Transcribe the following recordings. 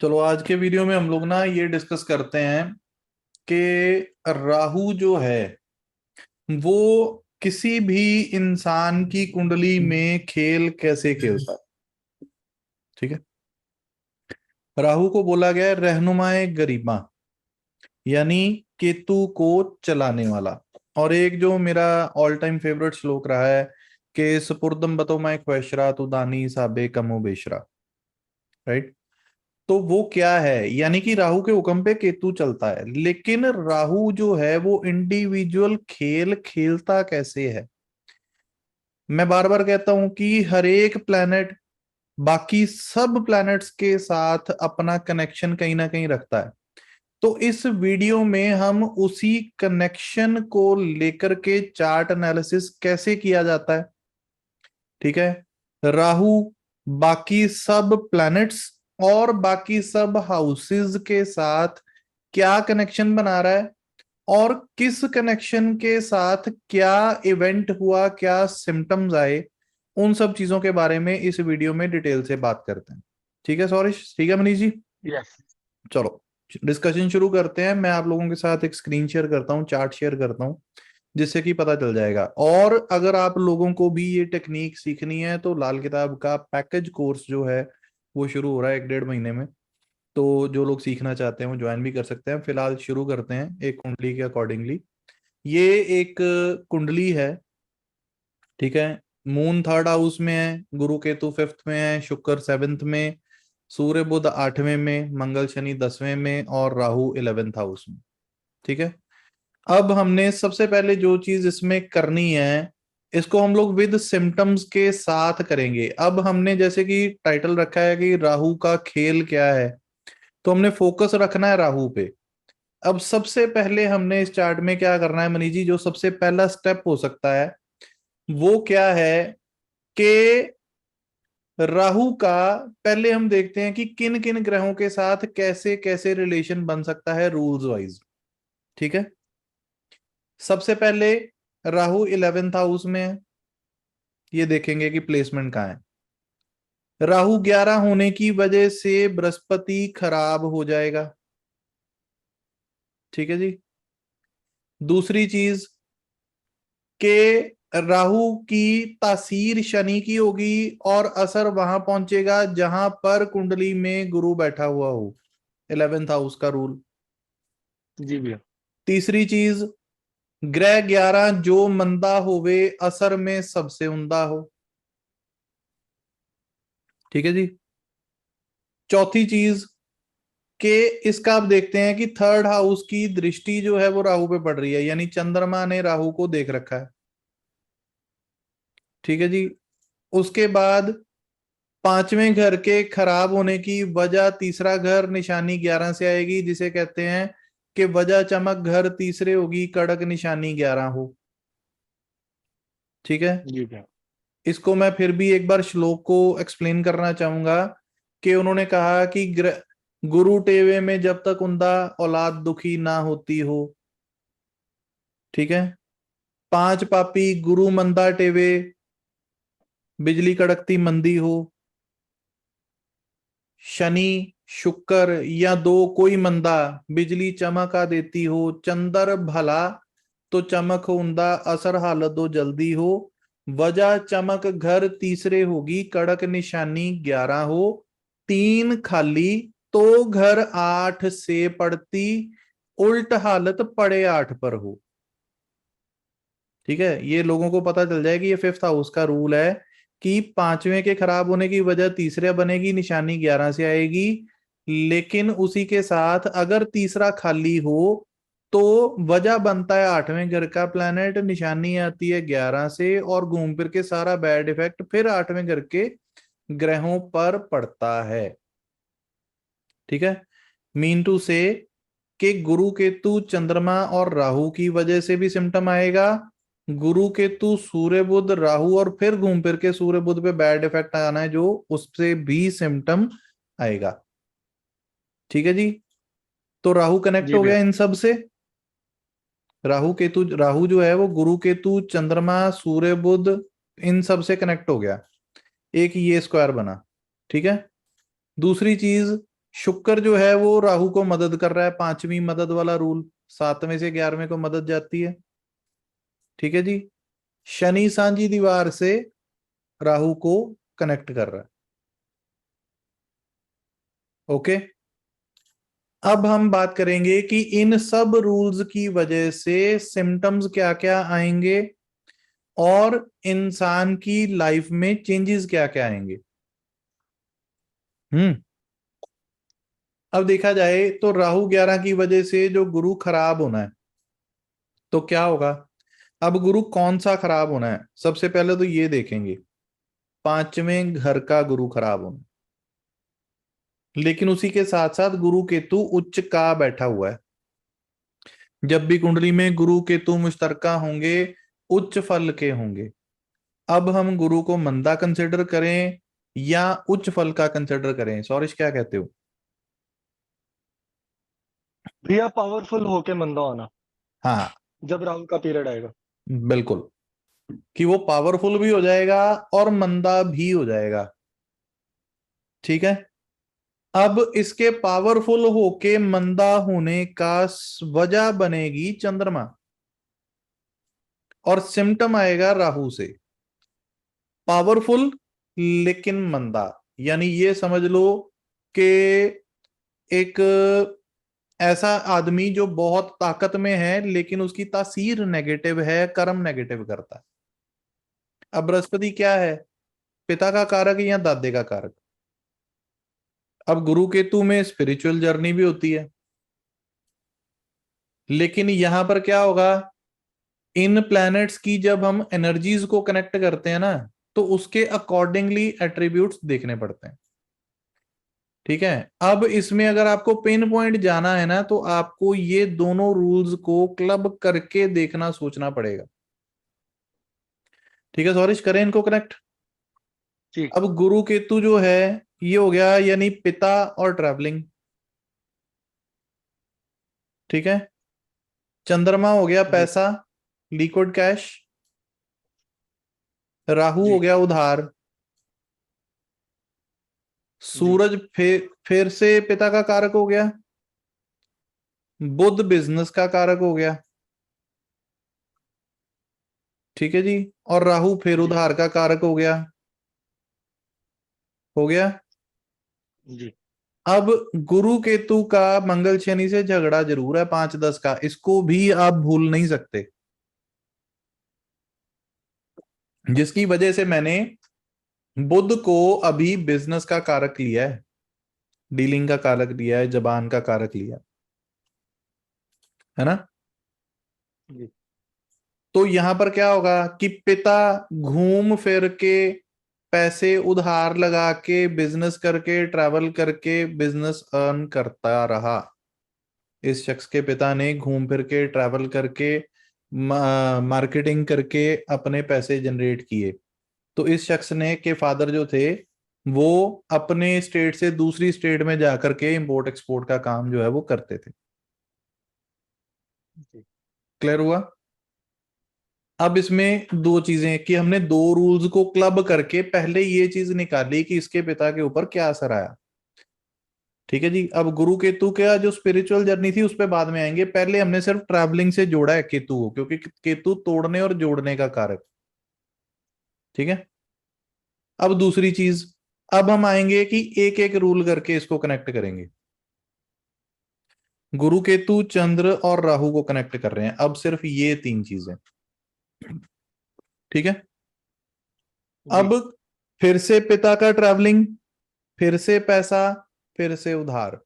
चलो आज के वीडियो में हम लोग ना ये डिस्कस करते हैं कि राहु जो है वो किसी भी इंसान की कुंडली में खेल कैसे खेलता है। ठीक है। राहु को बोला गया है रहनुमाए गरिमा, यानी केतु को चलाने वाला। और एक जो मेरा ऑल टाइम फेवरेट श्लोक रहा है कि सपुर्दम बतो मैं ख्वैशरा तु दानी साबे कमो बेशरा। राइट। तो वो क्या है, यानी कि राहु के हुक्म पे केतु चलता है, लेकिन राहु जो है वो इंडिविजुअल खेल खेलता कैसे है। मैं बार बार कहता हूं कि हर एक प्लैनेट बाकी सब प्लैनेट्स के साथ अपना कनेक्शन कहीं ना कहीं रखता है। तो इस वीडियो में हम उसी कनेक्शन को लेकर के चार्ट एनालिसिस कैसे किया जाता है। ठीक है। राहु बाकी सब प्लैनेट्स और बाकी सब हाउसेस के साथ क्या कनेक्शन बना रहा है, और किस कनेक्शन के साथ क्या इवेंट हुआ, क्या सिम्टम्स आए, उन सब चीजों के बारे में इस वीडियो में डिटेल से बात करते हैं। ठीक है सौरिश, ठीक है मनीष जी। यस। चलो डिस्कशन शुरू करते हैं। मैं आप लोगों के साथ एक स्क्रीन शेयर करता हूँ, चार्ट शेयर करता हूँ, जिससे कि पता चल जाएगा। और अगर आप लोगों को भी ये टेक्निक सीखनी है तो लाल किताब का पैकेज कोर्स जो है वो शुरू हो रहा है 1 डेढ़ महीने में। तो जो लोग सीखना चाहते हैं वो ज्वाइन भी कर सकते हैं। फिलहाल शुरू करते हैं एक कुंडली के अकॉर्डिंगली। ये एक कुंडली है। ठीक है। मून थर्ड हाउस में है, गुरु केतु फिफ्थ में है, शुक्र सेवेंथ में, सूर्य बुध आठवें में, मंगल शनि 10वें में और राहु 11th हाउस में। ठीक है। अब हमने सबसे पहले जो चीज इसमें करनी है, इसको हम लोग विद सिम्टम्स के साथ करेंगे। अब हमने जैसे कि टाइटल रखा है कि राहु का खेल क्या है, तो हमने फोकस रखना है राहु पे। अब सबसे पहले हमने इस चार्ट में क्या करना है मनीष जी, जो सबसे पहला स्टेप हो सकता है वो क्या है कि राहु का पहले हम देखते हैं कि किन किन ग्रहों के साथ कैसे कैसे रिलेशन बन सकता है रूल्स वाइज। ठीक है। सबसे पहले राहु 11th हाउस में है, ये देखेंगे कि प्लेसमेंट कहाँ है। राहु 11 होने की वजह से बृहस्पति खराब हो जाएगा। ठीक है जी। दूसरी चीज के राहु की तासीर शनि की होगी और असर वहां पहुंचेगा जहां पर कुंडली में गुरु बैठा हुआ हो, 11th हाउस का रूल। जी भैया। तीसरी चीज, ग्रह 11 जो मंदा होवे असर में सबसे उमदा हो। ठीक है जी। चौथी चीज के इसका आप देखते हैं कि थर्ड हाउस की दृष्टि जो है वो राहु पे पड़ रही है, यानी चंद्रमा ने राहु को देख रखा है। ठीक है जी। उसके बाद पांचवें घर के खराब होने की वजह, तीसरा घर निशानी 11 से आएगी, जिसे कहते हैं कि वजह चमक घर तीसरे होगी, कड़क निशानी 11 हो। ठीक है। जी भैया। इसको मैं फिर भी एक बार श्लोक को एक्सप्लेन करना चाहूंगा कि उन्होंने कहा कि गुरु टेवे में जब तक उनका औलाद दुखी ना होती हो। ठीक है। पांच पापी गुरु मंदा टेवे, बिजली कड़कती मंदी हो। शनि शुक्र या दो कोई मंदा, बिजली चमका देती हो। चंद्र भला तो चमक उंदा असर हालत दो जल्दी हो। वजह चमक घर तीसरे होगी, कड़क निशानी 11 हो। तीन खाली तो घर 8 से पड़ती, उल्ट हालत पड़े 8 पर हो। ठीक है। ये लोगों को पता चल जाएगी, ये फिफ्थ हाउस का रूल है कि पांचवें के खराब होने की वजह तीसरे बनेगी, निशानी 11 से आएगी। लेकिन उसी के साथ अगर तीसरा खाली हो तो वजह बनता है 8वें घर का प्लैनेट, निशानी आती है 11 से, और घूम फिर के सारा बैड इफेक्ट फिर 8वें घर के ग्रहों पर पड़ता है। ठीक है। मीन टू से कि गुरु केतु चंद्रमा और राहु की वजह से भी सिम्टम आएगा, गुरु केतु सूर्य बुध राहु और फिर घूम फिर के सूर्य बुध पे बैड इफेक्ट आना है जो उससे भी सिम्टम आएगा। ठीक है जी। तो राहु कनेक्ट जी हो गया भैया। इन सब से। राहु केतु, राहु जो है वो गुरु केतु चंद्रमा सूर्य बुध इन सब से कनेक्ट हो गया, एक ये स्क्वायर बना। ठीक है। दूसरी चीज, शुक्र जो है वो राहु को मदद कर रहा है, 5वीं मदद वाला रूल, 7वें से 11वें को मदद जाती है। ठीक है जी। शनि सांझी दीवार से राहु को कनेक्ट कर रहा है। ओके, अब हम बात करेंगे कि इन सब रूल्स की वजह से सिम्टम्स क्या क्या आएंगे और इंसान की लाइफ में चेंजेस क्या क्या आएंगे। अब देखा जाए तो राहु 11 की वजह से जो गुरु खराब होना है, तो क्या होगा। अब गुरु कौन सा खराब होना है, सबसे पहले तो ये देखेंगे, 5वें घर का गुरु खराब होना। लेकिन उसी के साथ साथ गुरु केतु उच्च का बैठा हुआ है। जब भी कुंडली में गुरु केतु मुश्तरका होंगे, उच्च फल के होंगे। अब हम गुरु को मंदा कंसिडर करें या उच्च फल का कंसिडर करें, सौरिश क्या कहते हो। भैया पावरफुल होके मंदा होना हाँ, जब राहु का पीरियड आएगा। बिल्कुल, कि वो पावरफुल भी हो जाएगा और मंदा भी हो जाएगा। ठीक है। अब इसके पावरफुल होके मंदा होने का वजह बनेगी चंद्रमा, और सिम्टम आएगा राहु से। पावरफुल लेकिन मंदा, यानी ये समझ लो कि एक ऐसा आदमी जो बहुत ताकत में है लेकिन उसकी तासीर नेगेटिव है, कर्म नेगेटिव करता है। अब बृहस्पति क्या है, पिता का कारक या दादे का कारक। अब गुरु केतु में स्पिरिचुअल जर्नी भी होती है, लेकिन यहां पर क्या होगा, इन प्लैनेट्स की जब हम एनर्जीज को कनेक्ट करते हैं ना, तो उसके अकॉर्डिंगली एट्रीब्यूट्स देखने पड़ते हैं। ठीक है। अब इसमें अगर आपको पिन पॉइंट जाना है ना, तो आपको ये दोनों रूल्स को क्लब करके देखना, सोचना पड़ेगा। ठीक है सौरिश, करें इनको कनेक्ट। जी अब गुरु केतु जो है, ये हो गया यानी पिता और ट्रैवलिंग। ठीक है। चंद्रमा हो गया जी पैसा, लिक्विड कैश। राहु हो जी गया उधार। जी सूरज फिर से पिता का कारक हो गया। बुध बिजनेस का कारक हो गया। ठीक है जी। और राहु फिर जी उधार का कारक हो गया। हो गया। जी अब गुरु केतु का मंगल शनि से झगड़ा जरूर है, 5-10 का, इसको भी आप भूल नहीं सकते। जिसकी वजह से मैंने बुध को अभी बिजनेस का कारक लिया है, डीलिंग का कारक लिया है, जबान का कारक लिया है ना। जी तो यहां पर क्या होगा कि पिता घूम फिर के पैसे उधार लगा के बिजनेस करके ट्रैवल करके बिजनेस अर्न करता रहा। इस शख्स के पिता ने घूम फिर के ट्रैवल करके मार्केटिंग करके अपने पैसे जनरेट किए। तो इस शख्स ने के फादर जो थे, वो अपने स्टेट से दूसरी स्टेट में जाकर के इंपोर्ट एक्सपोर्ट का काम जो है वो करते थे। जी क्लियर हुआ। अब इसमें दो चीजें कि हमने दो रूल्स को क्लब करके पहले ये चीज निकाली कि इसके पिता के ऊपर क्या असर आया। ठीक है जी। अब गुरु केतु का जो स्पिरिचुअल जर्नी थी उस पर बाद में आएंगे, पहले हमने सिर्फ ट्रैवलिंग से जोड़ा है केतु को, क्योंकि केतु तोड़ने और जोड़ने का कारक। ठीक है। अब दूसरी चीज, अब हम आएंगे कि एक एक रूल करके इसको कनेक्ट करेंगे। गुरु केतु चंद्र और राहु को कनेक्ट कर रहे हैं, अब सिर्फ ये तीन चीजें। ठीक है। जी अब फिर से पिता का ट्रैवलिंग, फिर से पैसा, फिर से उधार।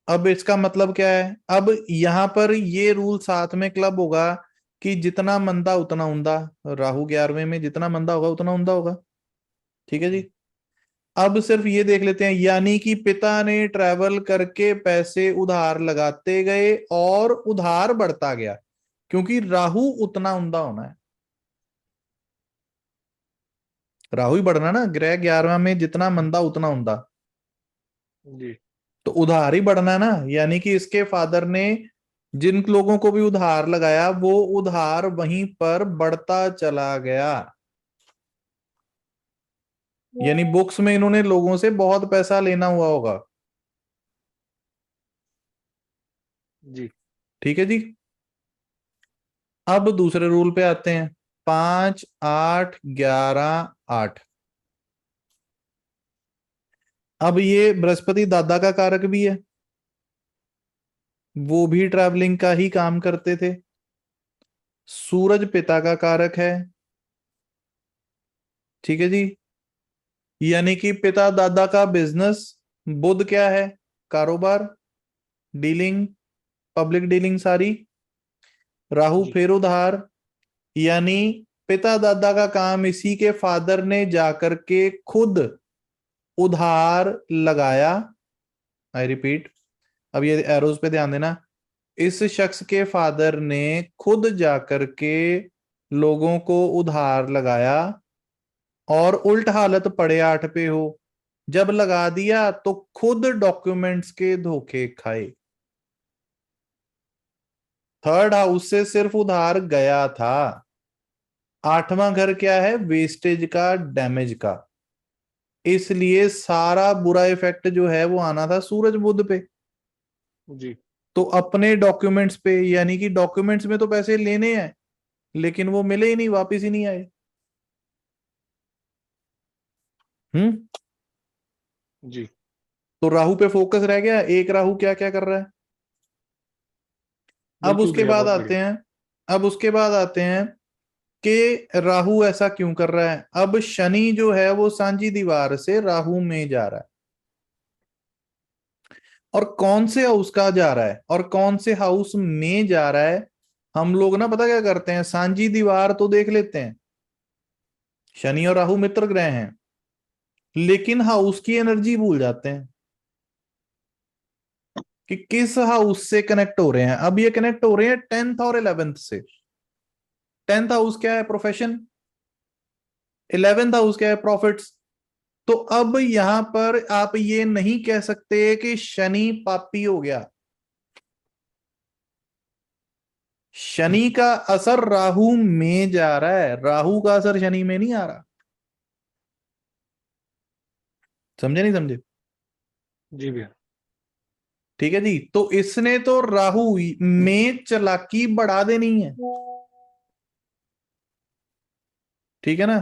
अब इसका मतलब क्या है, अब यहां पर ये रूल साथ में क्लब होगा कि जितना मंदा उतना उंदा। राहु 11वें में जितना मंदा होगा उतना उंदा होगा। ठीक है जी। अब सिर्फ ये देख लेते हैं, यानी कि पिता ने ट्रैवल करके पैसे उधार लगाते गए और उधार बढ़ता गया, क्योंकि राहु उतना उंदा होना है। राहु ही बढ़ना ना, ग्रह 11वां में जितना मंदा उतना उंदा, जी तो उधार ही बढ़ना है ना। यानी कि इसके फादर ने जिन लोगों को भी उधार लगाया वो उधार वहीं पर बढ़ता चला गया। यानी बुक्स में इन्होंने लोगों से बहुत पैसा लेना हुआ होगा। जी ठीक है जी। अब दूसरे रूल पे आते हैं, 5 8 11 8। अब ये बृहस्पति दादा का कारक भी है, वो भी ट्रैवलिंग का ही काम करते थे। सूरज पिता का कारक है। ठीक है जी। यानी कि पिता दादा का बिजनेस। बुध क्या है? कारोबार, डीलिंग, पब्लिक डीलिंग सारी। राहु जी फिर उधार, यानी पिता दादा का काम इसी के फादर ने जाकर के खुद उधार लगाया। आई रिपीट, अब ये एरोज पे ध्यान देना। इस शख्स के फादर ने खुद जाकर के लोगों को उधार लगाया, और उल्ट हालत पड़े 8 पे हो। जब लगा दिया तो खुद डॉक्यूमेंट्स के धोखे खाए। थर्ड हाउस से सिर्फ उधार गया था। आठवां घर क्या है? वेस्टेज का, डैमेज का। इसलिए सारा बुरा इफेक्ट जो है वो आना था सूरज बुध पे। जी तो अपने डॉक्यूमेंट्स पे, यानी कि डॉक्यूमेंट्स में तो पैसे लेने हैं, लेकिन वो मिले ही नहीं, वापिस ही नहीं आए। हम्म। जी तो राहु पे फोकस रह गया। एक राहु क्या क्या कर रहा है? अब बिल्कुल उसके भैया, बाद बहुत आते बढ़िया। हैं, अब उसके बाद आते हैं कि राहु ऐसा क्यों कर रहा है। अब शनि जो है वो सांझी दीवार से राहु में जा रहा है, और कौन से हाउस का जा रहा है और कौन से हाउस में जा रहा है। हम लोग ना पता क्या करते हैं, सांझी दीवार तो देख लेते हैं, शनि और राहु मित्र ग्रह हैं, लेकिन हाउस की एनर्जी भूल जाते हैं कि किस हाउस से कनेक्ट हो रहे हैं। अब ये कनेक्ट हो रहे हैं 10th और 11th से। 10th हाउस क्या है? प्रोफेशन। 11th हाउस क्या है? प्रॉफिट्स। तो अब यहां पर आप ये नहीं कह सकते कि शनि पापी हो गया। शनि का असर राहु में जा रहा है, राहु का असर शनि में नहीं आ रहा। समझे नहीं समझे? जी भैया। ठीक है जी। तो इसने तो राहु में चालाकी बढ़ा देनी है। ठीक है ना?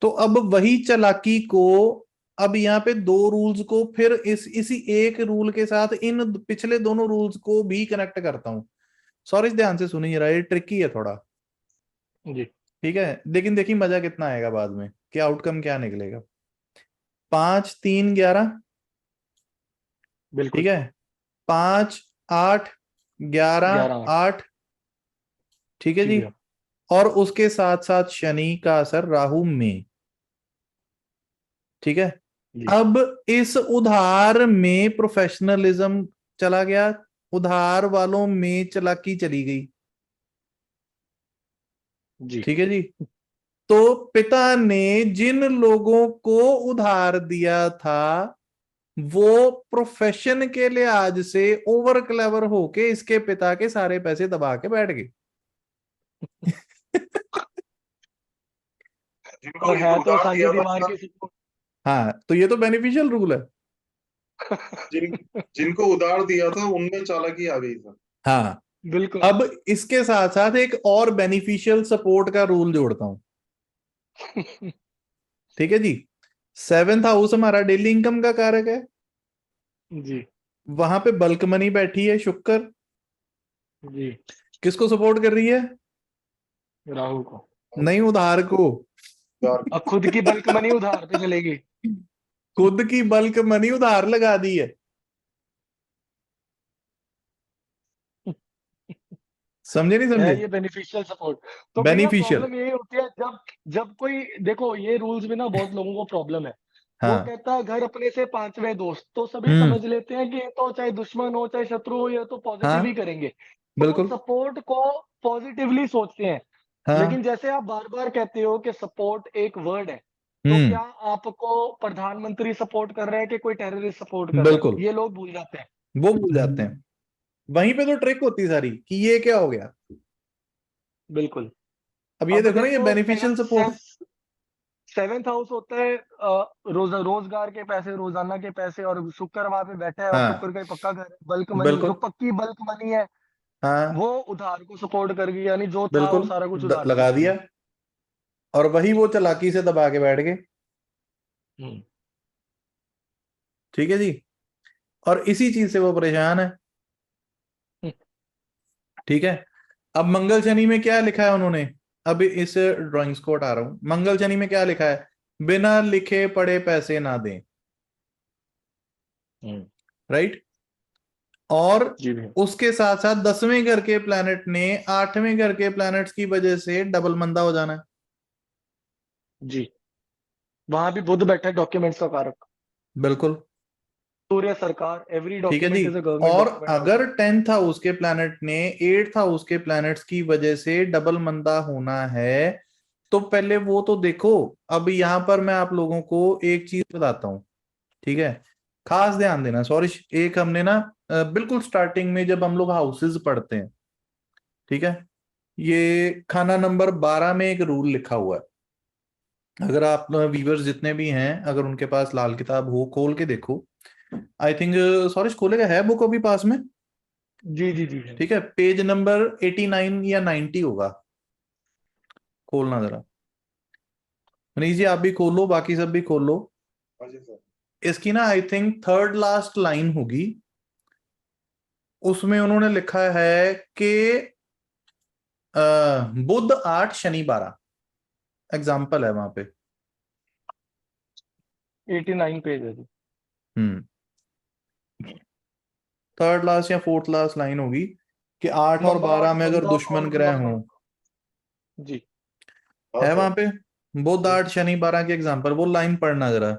तो अब वही चालाकी को, अब यहाँ पे दो रूल्स को फिर इसी एक रूल के साथ इन पिछले दोनों रूल्स को भी कनेक्ट करता हूं। सॉरी, ध्यान से सुनिए जरा, ये ट्रिकी है थोड़ा। जी ठीक है, लेकिन देखिए मजा कितना आएगा बाद में, क्या आउटकम क्या निकलेगा। 5 3 11। ठीक बिल्कुल। है। 5 8 11 11। 8। ठीक है जी जी। भैया। और उसके साथ साथ शनि का असर राहु में। ठीक है। जी अब इस उधार में प्रोफेशनलिज्म चला गया, उधार वालों में चालाकी चली गई। जी ठीक है जी। तो पिता ने जिन लोगों को उधार दिया था, वो प्रोफेशन के लिहाज से ओवर क्लेवर होके इसके पिता के सारे पैसे दबा के बैठ गए। जिनको और है तो उधार सांझी दिया दीवार था, के support। हाँ, तो ये तो बेनिफिशियल रूल है। जिनको उधार दिया था उनमें चालाकी आ गई सर। हाँ। बिल्कुल। अब इसके साथ साथ एक और बेनिफिशियल सपोर्ट का रूल जोड़ता हूं। ठीक है जी। 7th हाउस हमारा डेली इनकम का कारक है। जी वहां पे बल्क मनी बैठी है, शुक्र। जी। किसको सपोर्ट कर रही है? राहु को। नहीं, उधार को। उधार अब खुद की बल्क मनी उधार पे चलेगी। खुद की बल्क मनी उधार लगा दी है। समझे नहीं समझे? है ये बेनिफिशियल सपोर्ट। तो भैया बेनिफिशियल। प्रॉब्लम यही होती है, जब जब कोई देखो ये रूल्स में ना बहुत लोगों को प्रॉब्लम है। वो हाँ। कहता है घर अपने से पांचवे दोस्त, तो सभी हम्म। समझ लेते हैं कि ये तो चाहे दुश्मन हो चाहे शत्रु हो, ये तो पॉजिटिव ही हाँ, करेंगे, तो वो बिल्कुल। सपोर्ट को पॉजिटिवली सोचते हैं। हाँ। लेकिन जैसे आप बार बार कहते हो कि सपोर्ट एक वर्ड है, तो हम्म। क्या आपको प्रधानमंत्री सपोर्ट कर रहे हैं कि कोई टेररिस्ट सपोर्ट कर रहा है, बिल्कुल, ये लोग भूल जाते हैं। वो भूल जाते हैं। वहीं पे तो ट्रिक होती है सारी कि ये क्या हो गया। बिल्कुल। अब ये अब देखो ना, ये देखो बेनिफिशियल सपोर्ट। 7th हाउस होता है रोजगार के पैसे, रोजाना के पैसे, और शुक्र वहां पे बैठा है, और हाँ शुक्र का ही पक्का घर है, बल्क मनी, बिल्कुल। जो पक्की बल्क मनी है हाँ वो उधार को सपोर्ट कर गई, यानी जो था वो बिल्कुल, सारा कुछ उधार पे लगा कर दिया, दिया। और वही वो चालाकी से दबा के बैठ गए। हम्म। ठीक है जी, और इसी चीज से वो परेशान है। हम्म। ठीक है, अब मंगल शनि में क्या लिखा है उन्होंने, अभी इस ड्राइंग्स को हटा रहा हूं, मंगल शनि में क्या लिखा है, बिना लिखे पढ़े पैसे ना दें, राइट। और जी भैया। उसके साथ साथ 10वें घर के प्लैनेट ने 8वें घर के प्लैनेट्स की वजह से डबल मंदा हो जाना है। जी, वहां भी बुध बैठा है, डॉक्यूमेंट्स का कारक। बिल्कुल, सूर्य सरकार, एवरी ठीक है जी। डॉक्यूमेंट इज अ गवर्नमेंट और डॉक्यूमेंट अगर आउटपुट। 10th हाउस के प्लैनेट ने 8th हाउस के प्लैनेट्स की वजह से डबल मंदा होना है, तो पहले वो तो देखो। अब यहां पर मैं आप लोगों को एक चीज बताता हूं, ठीक है, खास ध्यान देना। सॉरी, एक हमने ना बिल्कुल स्टार्टिंग में जब हम लोग हाउसेस पढ़ते हैं, ठीक है, ये खाना नंबर 12 में एक रूल लिखा हुआ है। अगर आप व्यूअर्स जितने भी हैं, अगर उनके पास लाल किताब हो, खोल के देखो। आई थिंक सॉरी खोलेगा, है बुक अभी पास में? जी जी जी। ठीक है, पेज नंबर 89 या 90 होगा, खोलना जरा। मनीष जी आप भी खोलो, बाकी सब भी खोलो। हाँ जी सर। इसकी ना I think third last line होगी, उसमें उन्होंने लिखा है कि बुध 8 शनि 12, एग्जाम्पल है वहां पे। 89 पेज है जी। हम्म, थर्ड लास्ट या फोर्थ लास्ट लाइन होगी कि 8 और नंबर 12 आठ में अगर मंदा दुश्मन और ग्रह नंबर हों, 9। जी। हाँ है वहां सर। पे बुध 8 शनि 12 के एग्जाम्पल, वो लाइन पढ़ना जरा।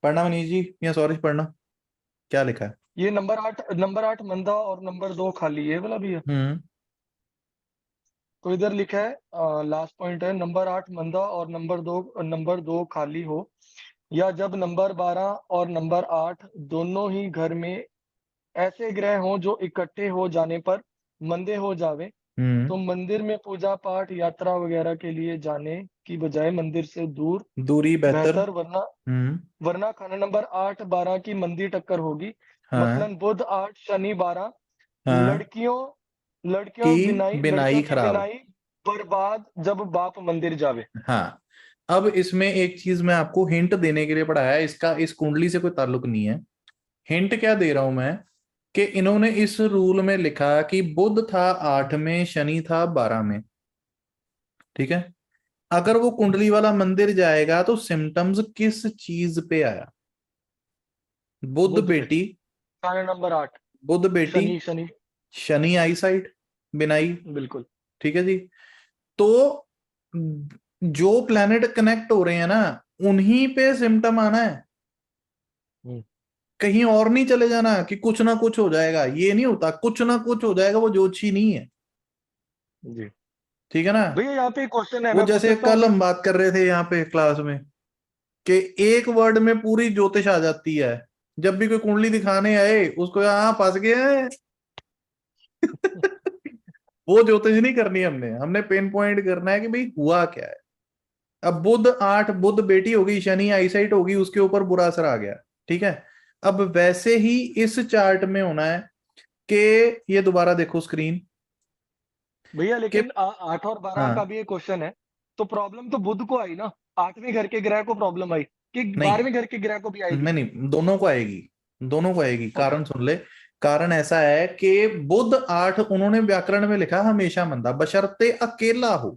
पढ़ना मनीष जी, या सॉरी पढ़ना, क्या लिखा है? ये नंबर 8 मंदा और नंबर 2 खाली, ये वाला भी है। हम्म, तो इधर लिखा है, लास्ट पॉइंट है, नंबर 8 मंदा और नंबर दो खाली हो, या जब नंबर 12 और नंबर 8 दोनों ही घर में ऐसे ग्रह हों जो इकट्ठे हो जाने पर मंदे हो जावे, तो मंदिर में पूजा पाठ यात्रा वगैरह के लिए जाने की बजाय मंदिर से दूर दूरी बेहतर। बेहतर, वरना हम्म, वरना खाना नंबर 8 12 की मंदी टक्कर होगी। हाँ मसलन बुध 8 शनि 12, हाँ, लड़कियों लड़कियों की बिनाई बिनाई लड़कियों की खराब। बिनाई बर्बाद जब बाप मंदिर जावे। हाँ, अब इसमें एक चीज मैं आपको हिंट देने के लिए पढ़ाया है, इसका इस कुंडली से कोई ताल्लुक नहीं है। हिंट क्या दे रहा हूं मैं, कि इन्होंने इस रूल में लिखा कि बुध था 8 में, शनि था 12 में, ठीक है। अगर वो कुंडली वाला मंदिर जाएगा तो सिम्टम्स किस चीज पे आया? बुध बुध पे बेटी, खाना नंबर 8 बुध बेटी, शनि शनि। शनि आई साइड, बिनाई, बिल्कुल। ठीक है जी। तो जो प्लैनेट कनेक्ट हो रहे हैं ना, उन्हीं पे सिम्टम आना है, हम्म। कहीं और नहीं चले जाना कि कुछ ना कुछ हो जाएगा। ये नहीं होता, कुछ ना कुछ हो जाएगा, वो ज्योतिषी नहीं है, जी ठीक है ना। भैया, यहाँ पे एक क्वेश्चन है, वो मैं पूछ जैसे सकता हूँ कल क्या? हम बात कर रहे थे यहाँ पे क्लास में, कि एक वर्ड में पूरी ज्योतिष आ जाती है। जब भी कोई कुंडली दिखाने आए उसको, यहाँ फंस गए हैं। वो ज्योतिष नहीं करनी हमने, हमने पिन पॉइंट करना है कि भाई हुआ क्या है। अब बुध 8, बुध बेटी होगी, शनि आईसाइट होगी, उसके ऊपर बुरा असर आ गया, ठीक है। अब वैसे ही इस चार्ट में होना है कि, ये दोबारा देखो स्क्रीन, भैया कि 8 और 12 का हाँ, भी एक क्वेश्चन है, तो प्रॉब्लम तो बुध को आई ना, 8वें घर के ग्रह को प्रॉब्लम आई, कि नहीं 12वें घर के ग्रह को भी आएगी? नहीं, दोनों को आएगी, दोनों को आएगी। अच्छा। कारण सुन ले, कारण ऐसा है कि बुध 8 उन्होंने व्याकरण में लिखा हमेशा मंदा, बशर्ते अकेला हो।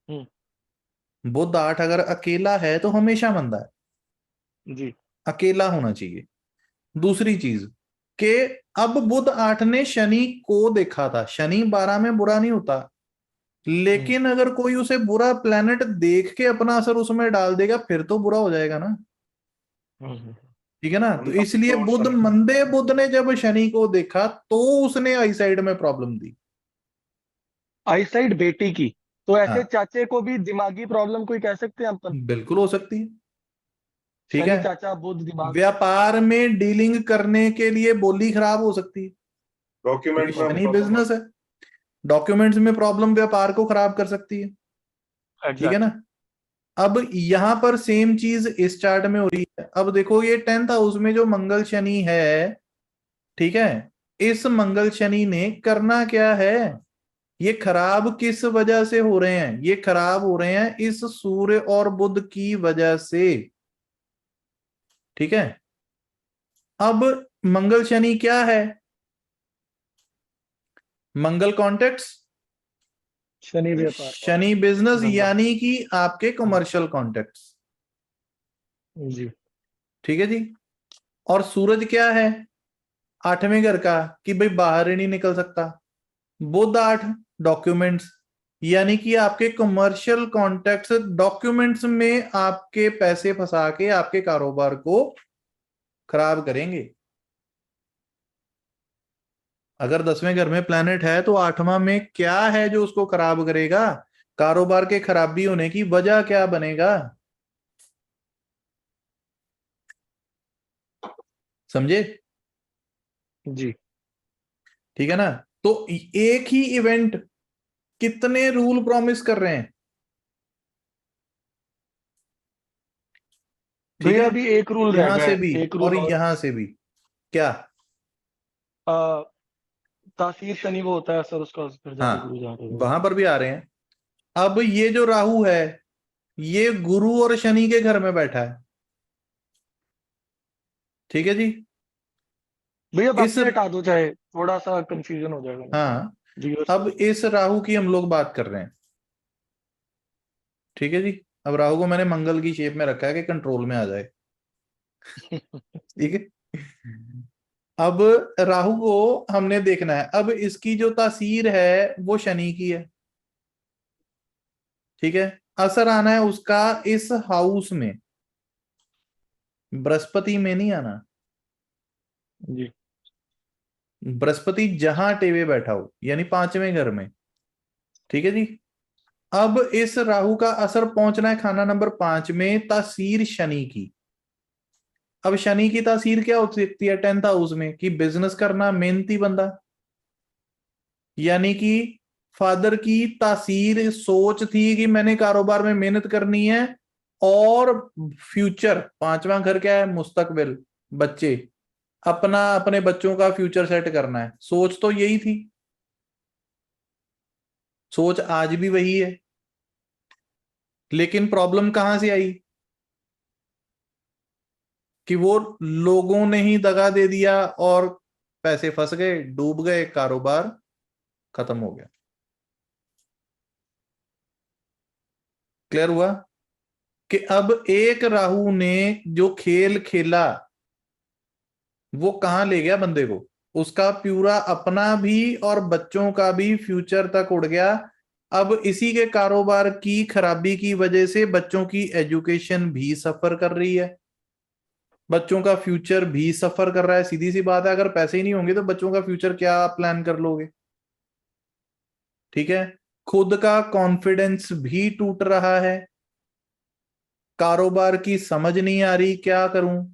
हम्म। बुध 8 अगर अकेला है तो हमेशा मंदा है, जी। अकेला होना चाहिए। दूसरी चीज कि अब बुध 8 ने शनि को देखा था, शनि 12 में बुरा नहीं होता, हम्म। लेकिन अगर कोई उसे बुरा प्लेनेट देख के अपना असर उसमें डाल देगा, फिर तो बुरा हो जाएगा ना, हम्म। ठीक है ना। तो उनका इसलिए शॉर्ट बुध सर्किट। मंदे बुध ने जब शनि को देखा तो उसने आई साइड में प्रॉब्लम दी। आईसाइट बेटी की, तो ऐसे हाँ चाचे को भी दिमागी प्रॉब्लम कोई कह सकते हैं अपन? बिल्कुल हो सकती है, ठीक है। शनि चाचा बुध दिमाग। व्यापार में डीलिंग करने के लिए बोली खराब हो सकती है, क्योंकि डॉक्यूमेंट में शनि प्रॉब्लम बिजनेस है। डॉक्यूमेंट्स में प्रॉब्लम व्यापार को खराब कर सकती है, ठीक है ना। अब यहां पर सेम चीज इस चार्ट में हो रही है। अब देखो ये 10th हाउस में जो मंगल शनि है, ठीक है, इस मंगल शनि ने करना क्या है, ये खराब किस वजह से हो रहे हैं, ये खराब हो रहे हैं इस सूर्य और बुध की वजह से, ठीक है। अब मंगल शनि क्या है, मंगल कॉन्टेक्ट्स, शनि व्यापार, शनि बिजनेस, धंधा। यानी कि आपके कमर्शियल कॉन्टेक्ट्स, जी ठीक है जी। और सूरज क्या है, 8वें घर का, कि भाई बाहर ही नहीं निकल सकता। बुध 8, डॉक्यूमेंट्स, यानी कि आपके कमर्शियल कॉन्टेक्ट्स डॉक्यूमेंट्स में आपके पैसे फंसा के आपके कारोबार को खराब करेंगे। अगर 10वें घर में प्लैनेट है तो 8वां में क्या है जो उसको खराब करेगा, कारोबार के खराबी होने की वजह क्या बनेगा, समझे, जी। ठीक है ना। तो एक ही इवेंट कितने रूल प्रॉमिस कर रहे हैं, ठीक भैया है, अभी एक रूल रह यहां गया से है, भी एक और रूल और। यहां से भी, क्या, तासीर शनि वो होता है सर, उसका फिर जाके हाँ, गुरु जाके वहां पर भी आ रहे हैं। अब ये जो राहु है, ये गुरु और शनि के घर में बैठा है, ठीक है जी। भैया इस, बाकी हटा दो, चाहे थोड़ा सा कंफ्यूजन हो जाएगा नहीं तो। हाँ, व्यूअर्स अब को। इस राहु की हम लोग बात कर रहे हैं, ठीक है जी। अब राहु को मैंने मंगल की शेप में रखा है कि कंट्रोल में आ जाए, ठीक है। अब राहु को हमने देखना है, अब इसकी जो तासीर है वो शनि की है, ठीक है। असर आना है उसका इस हाउस में, बृहस्पति में नहीं आना। जी बृहस्पति जहां टेवे बैठा हो, यानी 5वें घर में, ठीक है जी। अब इस राहु का असर पहुंचना है खाना नंबर 5 में, तासीर शनि की। अब शनि की तासीर क्या हो सकती है 10th हाउस में, कि बिजनेस करना, मेहनती बंदा, यानी कि फादर की तासीर सोच थी कि मैंने कारोबार में मेहनत करनी है, और फ्यूचर, 5वां घर क्या है, मुस्तकबिल, बच्चे, अपना अपने बच्चों का फ्यूचर सेट करना है, सोच तो यही थी, सोच आज भी वही है। लेकिन प्रॉब्लम कहां से आई, कि वो लोगों ने ही दगा दे दिया और पैसे फंस गए, डूब गए, कारोबार खत्म हो गया। क्लियर हुआ कि अब एक राहु ने जो खेल खेला वो कहां ले गया बंदे को, उसका पूरा अपना भी और बच्चों का भी फ्यूचर तक उड़ गया। अब इसी के कारोबार की खराबी की वजह से बच्चों की एजुकेशन भी सफर कर रही है, बच्चों का फ्यूचर भी सफर कर रहा है। सीधी सी बात है, अगर पैसे ही नहीं होंगे तो बच्चों का फ्यूचर क्या प्लान कर लोगे, ठीक है। खुद का कॉन्फिडेंस भी टूट रहा है, कारोबार की समझ नहीं आ रही क्या करूं,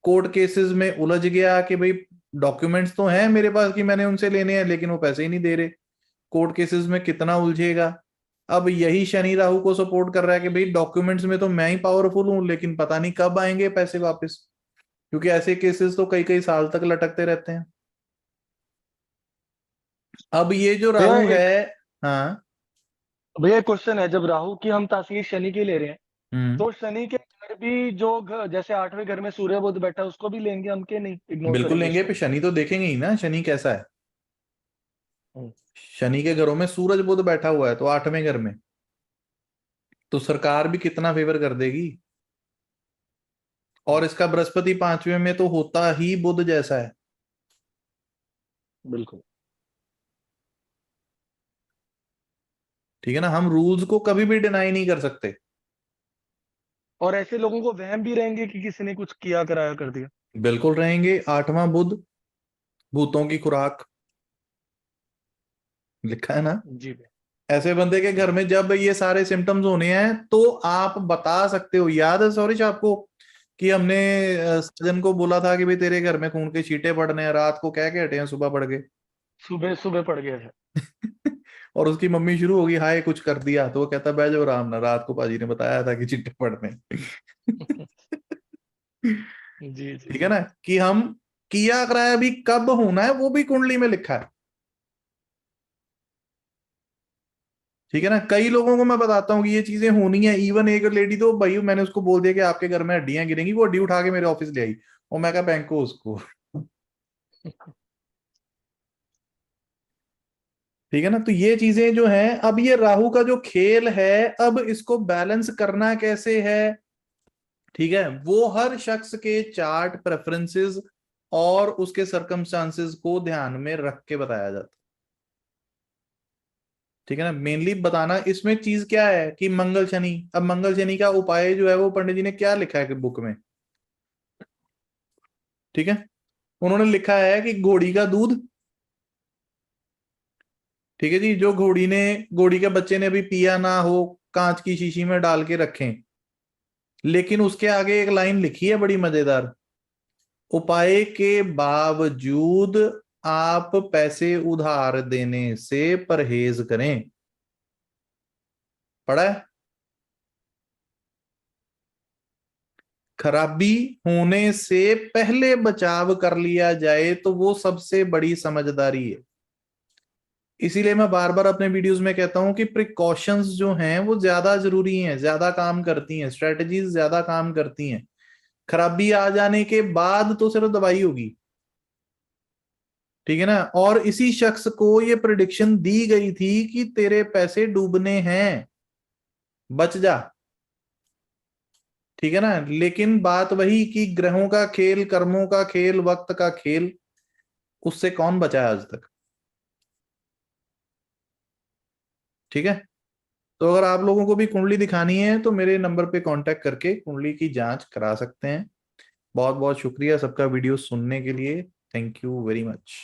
कोर्ट केसेस में उलझ गया कि भाई डॉक्यूमेंट्स तो हैं मेरे पास कि मैंने उनसे लेने हैं, लेकिन वो पैसे ही नहीं दे रहे, कोर्ट केसेस में कितना उलझेगा। अब यही शनि राहु को सपोर्ट कर रहा है कि भाई डॉक्यूमेंट्स में तो मैं ही पावरफुल हूं, लेकिन पता नहीं कब आएंगे पैसे वापस, क्योंकि ऐसे केसेस तो कई कई साल तक लटकते रहते हैं। अब ये जो भैया राहु है, एक, हाँ, भैया क्वेश्चन है, जब राहु की हम तासीर शनि की ले रहे हैं, हम्म, तो शनि के घर भी जो जैसे 8वें घर में सूर्य बुध बैठा है, उसको भी लेंगे हम के नहीं, इग्नोर बिल्कुल करेंगे लेंगे, उसको? पे शनि तो देखेंगे ही ना, शनि कैसा है। हम्म, शनि के घरों में सूरज बुध बैठा हुआ है तो 8वें घर में, तो सरकार भी कितना फेवर कर देगी। और इसका बृहस्पति 5वें में तो होता ही बुध जैसा है, बिल्कुल। ठीक है ना। हम रूल्स को कभी भी डिनाई नहीं कर सकते। और ऐसे लोगों को वहम भी रहेंगे कि किसी ने कुछ किया कराया कर दिया। बिल्कुल रहेंगे। 8वां बुध, भूतों की खुराक, लिखा है ना। जी भैया। ऐसे बंदे के घर में जब ये सारे सिम्टम्स होने हैं तो आप बता सकते हो, याद है सॉरी आपको, कि हमने सज्जन को बोला था कि भाई तेरे घर में खून के छींटे पड़ने हैं, रात को कह के हटे हैं, सुबह पड़ गए। सुबह सुबह पड़ गया था। और उसकी मम्मी शुरू होगी हाय कुछ कर दिया, तो वो कहता बैठ जाओ आराम ना, रात को पाजी ने बताया था कि चिट्ठे पढ़ने। जी जी ठीक है ना, कि हम किया कराया भी कब होना है वो भी कुंडली में लिखा है। ठीक है ना, कई लोगों को मैं बताता हूँ कि ये चीजें होनी है। इवन एक लेडी तो भाई मैंने उसको बोल दिया कि आपके घर में हड्डियां गिरेंगी, वो हड्डी उठा के मेरे ऑफिस ले आई और मैं कहा बैंक को उसको। ठीक है ना, तो ये चीजें जो हैं, अब ये राहु का जो खेल है, अब इसको बैलेंस करना कैसे है, ठीक है, वो हर शख्स के चार्ट प्रेफरेंसेस और उसके सर्कमस्टांसेस को ध्यान में रख के बताया जाता है। ठीक है ना, मेनली बताना इसमें चीज क्या है कि मंगल शनि, अब मंगल शनि का उपाय जो है वो पंडित जी ने क्या लिखा है बुक में, ठीक है, उन्होंने लिखा है कि घोड़ी का दूध, ठीक है जी, जो घोड़ी के बच्चे ने अभी पिया ना हो, कांच की शीशी में डाल के रखें। लेकिन उसके आगे एक लाइन लिखी है बड़ी मजेदार, उपाय के बावजूद आप पैसे उधार देने से परहेज करें। पढ़ा है? खराबी होने से पहले बचाव कर लिया जाए तो वो सबसे बड़ी समझदारी है। इसीलिए मैं बार बार अपने वीडियोस में कहता हूं कि प्रिकॉशंस जो हैं वो ज्यादा जरूरी हैं, ज्यादा काम करती हैं, स्ट्रेटजीज ज्यादा काम करती हैं। खराबी आ जाने के बाद तो सिर्फ दवाई होगी। ठीक है ना, और इसी शख्स को ये प्रिडिक्शन दी गई थी कि तेरे पैसे डूबने हैं, बच जा। ठीक है ना, लेकिन बात वही कि ग्रहों का खेल, कर्मों का खेल, वक्त का खेल, उससे कौन बचा है आज तक। ठीक है, तो अगर आप लोगों को भी कुंडली दिखानी है तो मेरे नंबर पे कांटेक्ट करके कुंडली की जांच करा सकते हैं। बहुत बहुत शुक्रिया सबका वीडियो सुनने के लिए। Thank you very much.